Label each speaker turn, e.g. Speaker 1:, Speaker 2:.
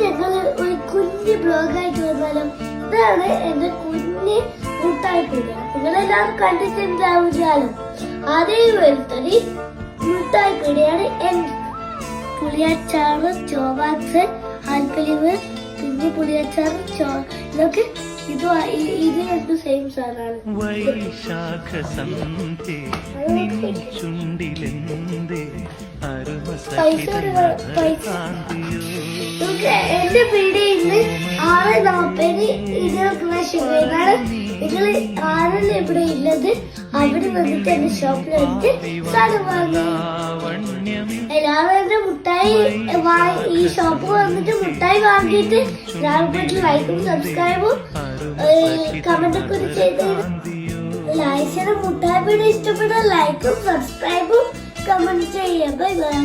Speaker 1: ഞങ്ങൾ ഒരു കുഞ്ഞ് ബ്ലോഗായിട്ട് വന്നാലും ഇതാണ് എന്റെ കുഞ്ഞ് മുട്ടായി പീടിക. നിങ്ങളെല്ലാവരും കണ്ടിട്ടുണ്ടാവില്ലാലോ. അതേപോലത്തെ മുട്ടായി പീടികയാണ് എന്റെ. പുളിയച്ചാറ്, ചോവാക്സ്, ആൽക്കലിവ്, പിന്നെ പുളിയച്ചാറ്, ഇതൊക്കെ ഇത് രണ്ടും സെയിം സാധനമാണ്. എന്റെ പീടികയിൽ 6:40 ഇരുപത് നിങ്ങൾ ആരല്ല ഇവിടെ ഉള്ളത് അവിടെ വന്നിട്ട് എന്റെ ഷോപ്പിൽ വന്നിട്ട് സാധനം വാങ്ങി. എല്ലാവരും മുട്ടായി ഈ ഷോപ്പ് വന്നിട്ട് മുട്ടായി വാങ്ങിയിട്ട് എല്ലാവരും ലൈക്കും സബ്സ്ക്രൈബും കമന്റൊക്കെ ചെയ്ത് മുട്ടായി പീടിക ഇഷ്ടപ്പെട്ട ലൈക്കും സബ്സ്ക്രൈബും കമന്റ് ചെയ്യാം. Bye bye.